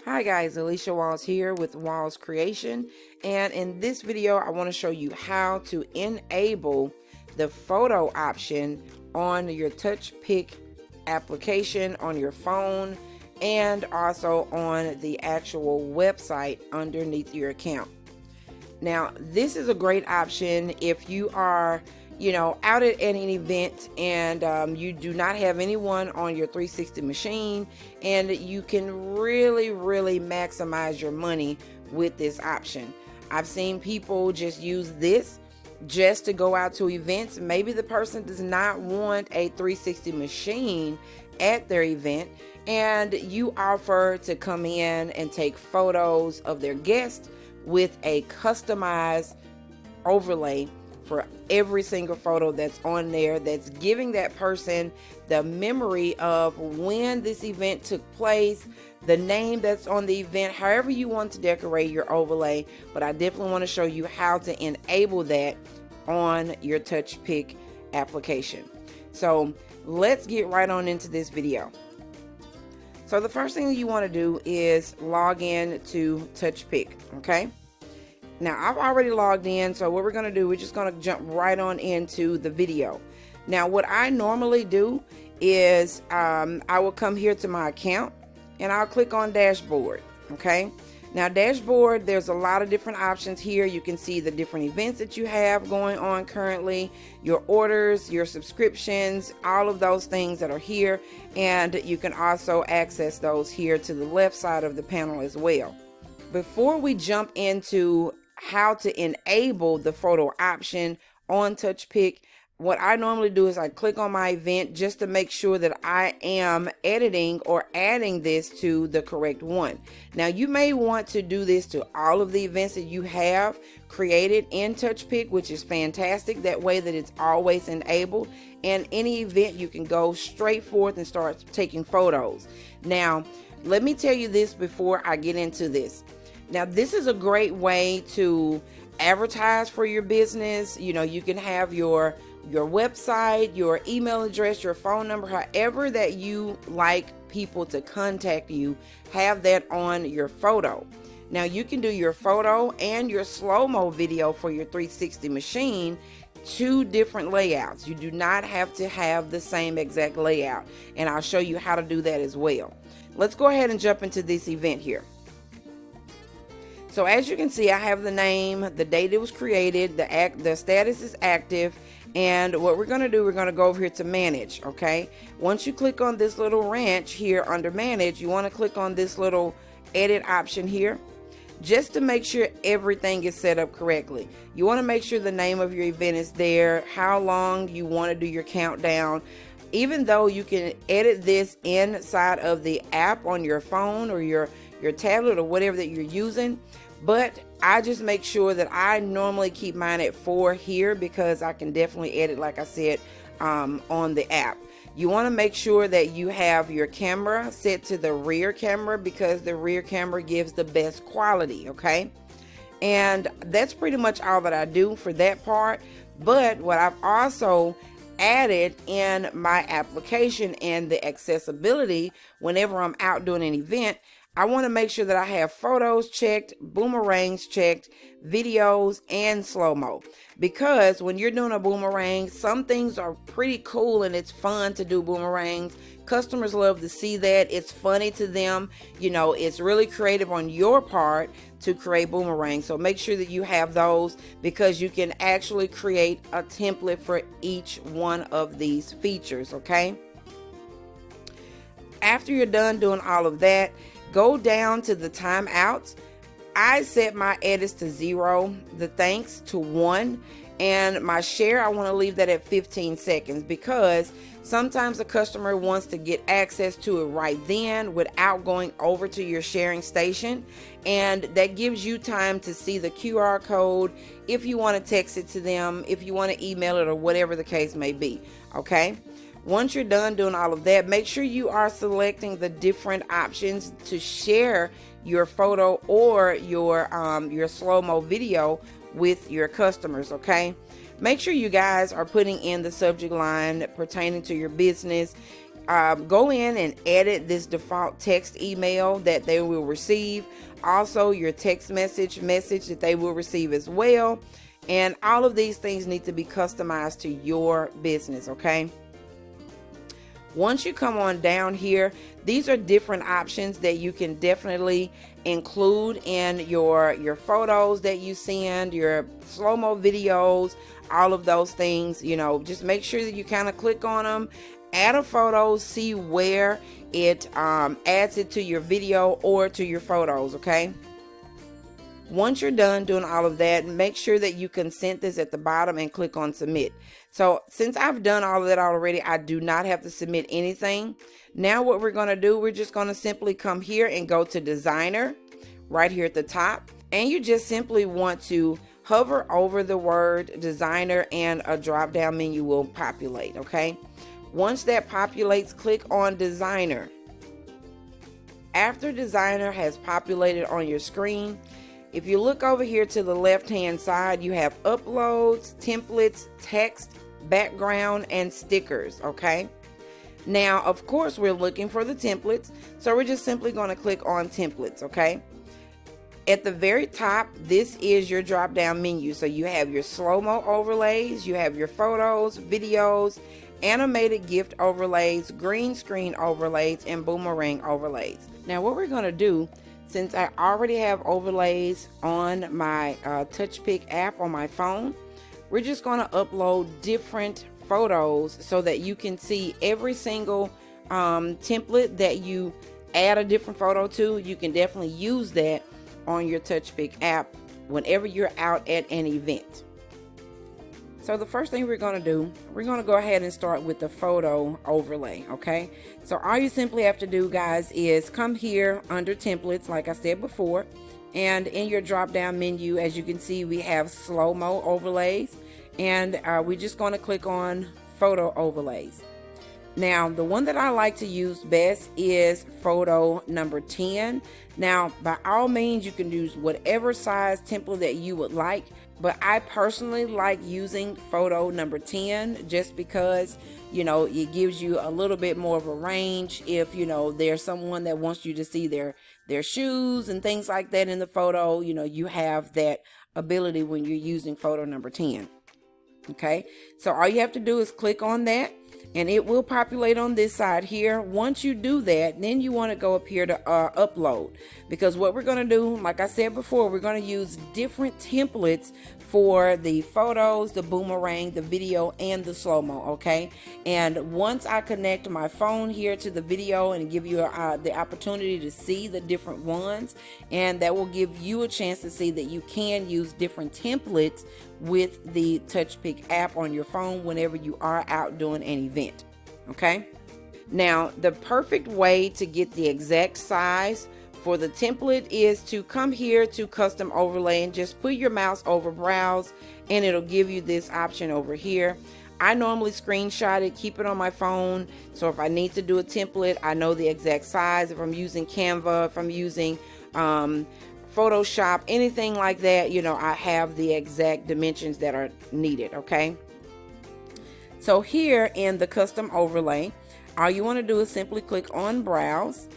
Hi guys, Alicia Walls here with Walls Creation, and in this video I want to show you how to enable the photo option on your TouchPix application on your phone and also on the actual website underneath your account. Now this is a great option if you are out at an event and you do not have anyone on your 360 machine, and you can really maximize your money with this option. I've seen people just use this just to go out to events. Maybe the person does not want a 360 machine at their event, and you offer to come in and take photos of their guests with a customized overlay for every single photo that's on there, that's giving that person the memory of when this event took place, the name that's on the event, however you want to decorate your overlay. But I definitely want to show you how to enable that on your TouchPix application. So let's get right on into this video. So the first thing that you want to do is log in to TouchPix, okay? Now I've already logged in, so what we're going to do, we're just going to jump right on into the video. Now what I normally do is I will come here to my account and I'll click on dashboard, okay? Now dashboard, there's a lot of different options here. You can see the different events that you have going on currently, your orders, your subscriptions, all of those things that are here, and you can also access those here to the left side of the panel as well. Before we jump into how to enable the photo option on TouchPix, what I normally do is I click on my event just to make sure that I am editing or adding this to the correct one. Now you may want to do this to all of the events that you have created in TouchPix, which is fantastic. That way that it's always enabled, and any event you can go straight forth and start taking photos. Now let me tell you this before I get into this. Now this is a great way to advertise for your business. You can have your website, your email address, your phone number, however that you like people to contact you, have that on your photo. Now you can do your photo and your slow-mo video for your 360 machine, two different layouts. You do not have to have the same exact layout, and I'll show you how to do that as well. Let's go ahead and jump into this event here. So as you can see, I have the name, the date it was created, the status is active, and what we're going to do, we're going to go over here to manage, okay? Once you click on this little wrench here under manage, you want to click on this little edit option here just to make sure everything is set up correctly. You want to make sure the name of your event is there, how long you want to do your countdown. Even though you can edit this inside of the app on your phone or your tablet or whatever that you're using, but I just make sure that I normally keep mine at 4 here because I can definitely edit, like I said, on the app. You want to make sure that you have your camera set to the rear camera because the rear camera gives the best quality, okay? And that's pretty much all that I do for that part. But what I've also added in my application and the accessibility, whenever I'm out doing an event, I want to make sure that I have photos checked, boomerangs checked, videos, and slow-mo. Because when you're doing a boomerang, some things are pretty cool and it's fun to do boomerangs. Customers love to see that. It's funny to them. It's really creative on your part to create boomerangs. So make sure that you have those because you can actually create a template for each one of these features, okay? After you're done doing all of that, go down to the timeouts. I set my edits to 0, the thanks to 1, and my share, I want to leave that at 15 seconds because sometimes a customer wants to get access to it right then without going over to your sharing station, and that gives you time to see the QR code if you want to text it to them, if you want to email it, or whatever the case may be, okay? Once you're done doing all of that, make sure you are selecting the different options to share your photo or your slow-mo video with your customers, okay? Make sure you guys are putting in the subject line pertaining to your business. go in and edit this default text email that they will receive. Also, your text message that they will receive as well. And all of these things need to be customized to your business, okay? Once you come on down here, these are different options that you can definitely include in your photos that you send, your slow-mo videos, all of those things. You know, just make sure that you kind of click on them, add a photo, see where it adds it to your video or to your photos, okay? Once you're done doing all of that, make sure that you consent this at the bottom and click on submit. So since I've done all of that already, I do not have to submit anything. Now what we're going to do, we're just going to simply come here and go to designer right here at the top. And you just simply want to hover over the word designer and a drop down menu will populate, okay? Once that populates, click on designer. After designer has populated on your screen, if you look over here to the left hand side, you have uploads, templates, text, background, and stickers, okay? Now, of course, we're looking for the templates, so we're just simply going to click on templates, okay? At the very top, this is your drop down menu. So you have your slow-mo overlays, you have your photos, videos, animated gift overlays, green screen overlays, and boomerang overlays. Now what we're going to do, since I already have overlays on my TouchPix app on my phone, we're just going to upload different photos so that you can see every single template that you add a different photo to. You can definitely use that on your TouchPix app whenever you're out at an event. So the first thing we're going to do, we're going to go ahead and start with the photo overlay, okay? So all you simply have to do, guys, is come here under templates, like I said before, and in your drop down menu, as you can see, we have slow-mo overlays, and we're just going to click on photo overlays. Now, the one that I like to use best is photo number 10. Now, by all means, you can use whatever size template that you would like, but I personally like using photo number 10 just because, you know, it gives you a little bit more of a range if, you know, there's someone that wants you to see their shoes and things like that in the photo. You know, you have that ability when you're using photo number 10. Okay, so all you have to do is click on that and it will populate on this side here. Once you do that, then you want to go up here to upload, because what we're going to do, like I said before, we're going to use different templates for the photos, the boomerang, the video, and the slow-mo, okay? And once I connect my phone here to the video and give you the opportunity to see the different ones, and that will give you a chance to see that you can use different templates with the TouchPix app on your phone whenever you are out doing an event, okay? Now, the perfect way to get the exact size for the template is to come here to custom overlay and just put your mouse over browse, and it'll give you this option over here. I normally screenshot it, keep it on my phone, so if I need to do a template, I know the exact size. If I'm using Canva, if I'm using Photoshop, anything like that, you know, I have the exact dimensions that are needed, okay? So here in the custom overlay, all you want to do is simply click on browse.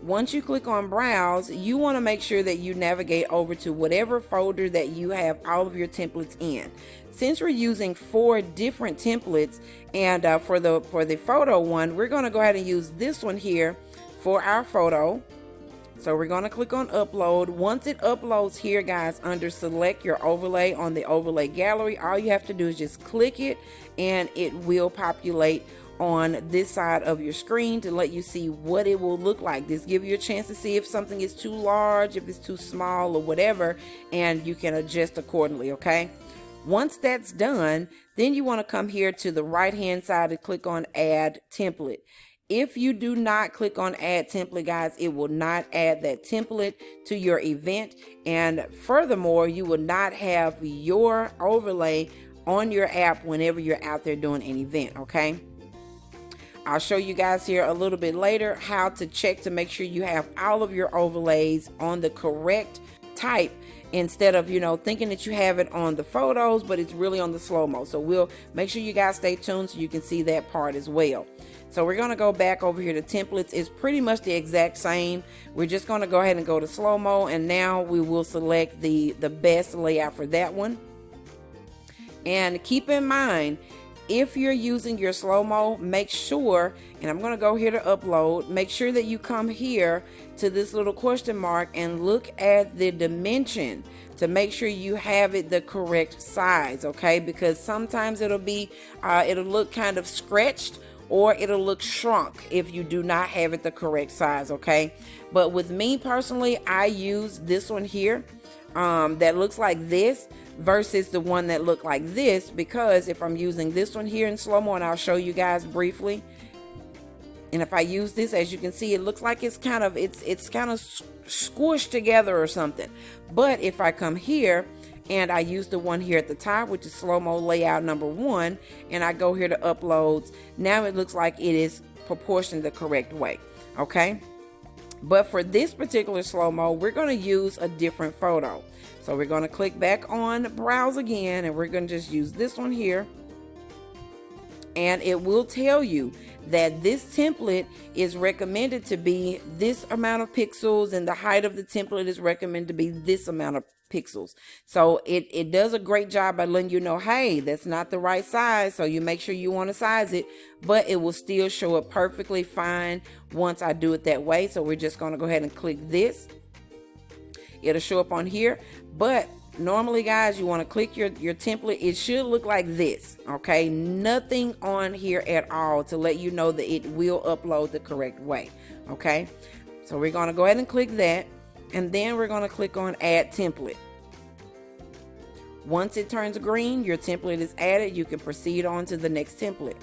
Once you click on browse, you want to make sure that you navigate over to whatever folder that you have all of your templates in. Since we're using 4 different templates, and for the photo one, we're going to go ahead and use this one here for our photo. So we're going to click on upload. Once it uploads here, guys, under select your overlay on the overlay gallery, all you have to do is just click it and it will populate on this side of your screen to let you see what it will look like. This gives you a chance to see if something is too large, if it's too small or whatever, and you can adjust accordingly, okay? Once that's done, then you want to come here to the right hand side and click on add template. If you do not click on add template, guys, it will not add that template to your event, and furthermore, you will not have your overlay on your app whenever you're out there doing an event, okay? I'll show you guys here a little bit later how to check to make sure you have all of your overlays on the correct type, instead of, you know, thinking that you have it on the photos, but it's really on the slow-mo. So we'll make sure you guys stay tuned so you can see that part as well. So we're going to go back over here to templates. It's pretty much the exact same. We're just going to go ahead and go to slow-mo, and now we will select the best layout for that one. And keep in mind, if you're using your slow-mo, make sure, and I'm going to go here to upload, make sure that you come here to this little question mark and look at the dimension to make sure you have it the correct size, okay? Because sometimes it'll look kind of stretched, or it'll look shrunk if you do not have it the correct size, okay? But with me personally, I use this one here that looks like this versus the one that looked like this, because if I'm using this one here in slow-mo, and I'll show you guys briefly, and if I use this, as you can see, it looks like it's kind of squished together or something. But if I come here and I use the one here at the top, which is slow-mo layout number 1, and I go here to uploads, now it looks like it is proportioned the correct way, okay? But for this particular slow-mo, we're going to use a different photo. So we're going to click back on browse again, and we're going to just use this one here. And it will tell you that this template is recommended to be this amount of pixels, and the height of the template is recommended to be this amount of pixels. So it does a great job by letting you know, hey, that's not the right size, so you make sure you want to size it, but it will still show up perfectly fine once I do it that way. So we're just going to go ahead and click this. It'll show up on here, but normally, guys, you want to click your template. It should look like this, okay? Nothing on here at all to let you know that it will upload the correct way, okay? So we're going to go ahead and click that, and then we're going to click on add template. Once it turns green, your template is added. You can proceed on to the next template.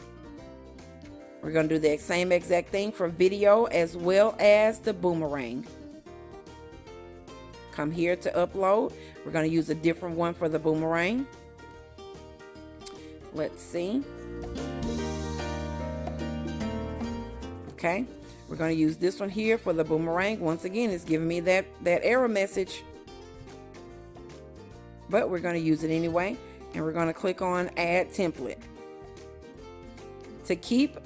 We're going to do the same exact thing for video as well as the boomerang. Come here to upload. We're going to use a different one for the boomerang. Let's see. Okay, we're going to use this one here for the boomerang. Once again, it's giving me that error message, but we're going to use it anyway, and we're going to click on add template. To keep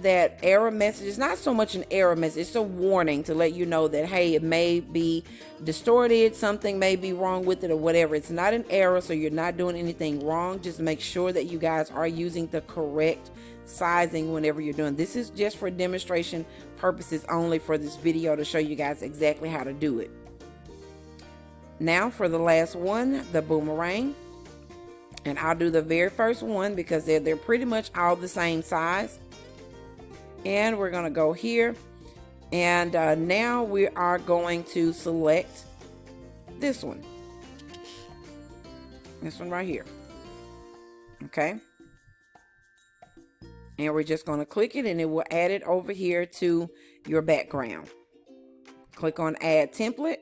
that error message, it's not so much an error message, it's a warning to let you know that, hey, it may be distorted, something may be wrong with it or whatever. It's not an error, so you're not doing anything wrong. Just make sure that you guys are using the correct sizing whenever you're doing. This is just for demonstration purposes only for this video, to show you guys exactly how to do it. Now for the last one, the boomerang. And I'll do the very first one because they're pretty much all the same size. And we're going to go here. And now we are going to select this one. This one right here. Okay. And we're just going to click it, and it will add it over here to your background. Click on add template.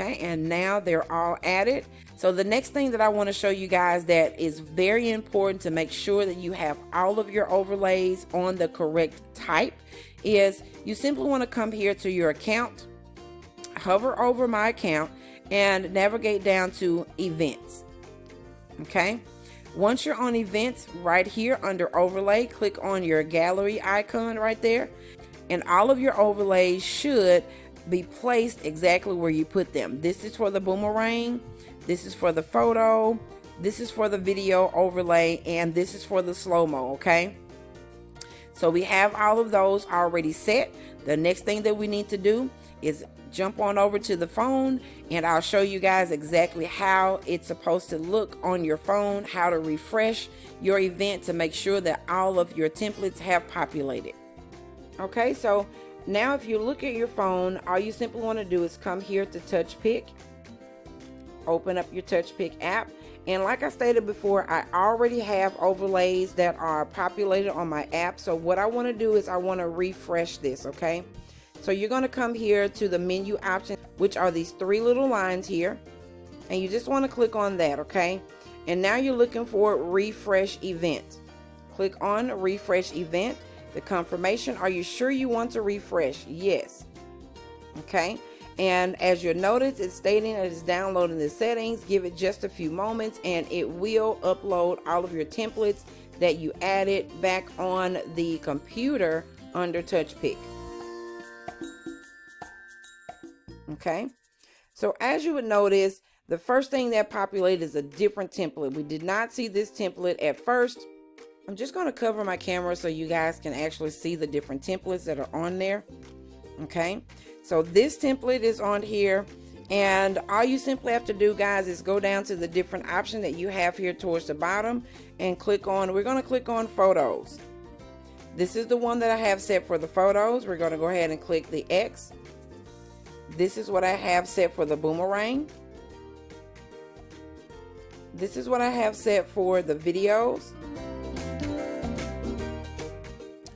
Okay, and now they're all added. So the next thing that I want to show you guys that is very important to make sure that you have all of your overlays on the correct type is you simply want to come here to your account, hover over my account, and navigate down to events. Okay, once you're on events, right here under overlay, click on your gallery icon right there, and all of your overlays should be placed exactly where you put them. This is for the boomerang, this is for the photo, this is for the video overlay, and this is for the slow-mo. Okay, so we have all of those already set. The next thing that we need to do is jump on over to the phone, and I'll show you guys exactly how it's supposed to look on your phone, how to refresh your event to make sure that all of your templates have populated. Okay, so now if you look at your phone, all you simply want to do is come here to TouchPix, open up your TouchPix app, and like I stated before, I already have overlays that are populated on my app. So what I want to do is I want to refresh this. Okay, so you're going to come here to the menu options, which are these three little lines here, and you just want to click on that. Okay, and now you're looking for refresh event. Click on refresh event. The confirmation, are you sure you want to refresh? Yes. Okay, And as you'll notice, it's stating that it's downloading the settings. Give it just a few moments and it will upload all of your templates that you added back on the computer under TouchPix. Okay, so as you would notice, the first thing that populated is a different template. We did not see this template at first. I'm just going to cover my camera so you guys can actually see the different templates that are on there. Okay, so this template is on here, and all you simply have to do, guys, is go down to the different option that you have here towards the bottom and click on, we're going to click on photos. This is the one that I have set for the photos. We're going to go ahead and click the X. This is what I have set for the boomerang. This is what I have set for the videos.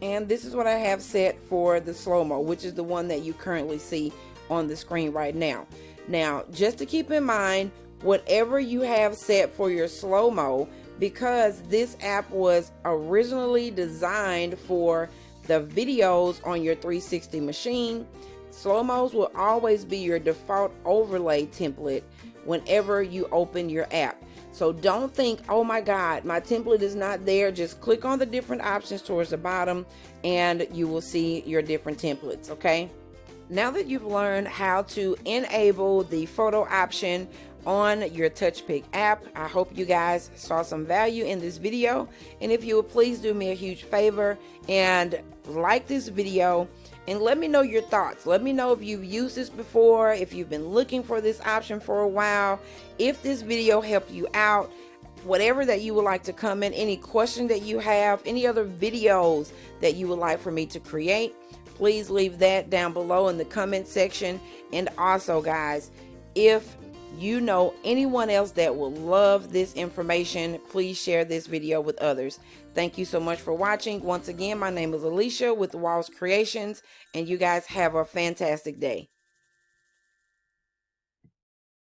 And this is what I have set for the slow-mo, which is the one that you currently see on the screen right now. Now, just to keep in mind, whatever you have set for your slow-mo, because this app was originally designed for the videos on your 360 machine, slow-mos will always be your default overlay template whenever you open your app. So don't think, oh my God, my template is not there. Just click on the different options towards the bottom and you will see your different templates, okay? Now that you've learned how to enable the photo option on your TouchPix app, I hope you guys saw some value in this video. And if you would please do me a huge favor and like this video and let me know your thoughts. Let me know if you've used this before, if you've been looking for this option for a while, if this video helped you out, whatever that you would like to comment, any question that you have, any other videos that you would like for me to create, please leave that down below in the comment section. And also, guys, if you know anyone else that will love this information, please share this video with others. Thank you so much for watching. Once again, my name is Alicia with Use Creations, and you guys have a fantastic day.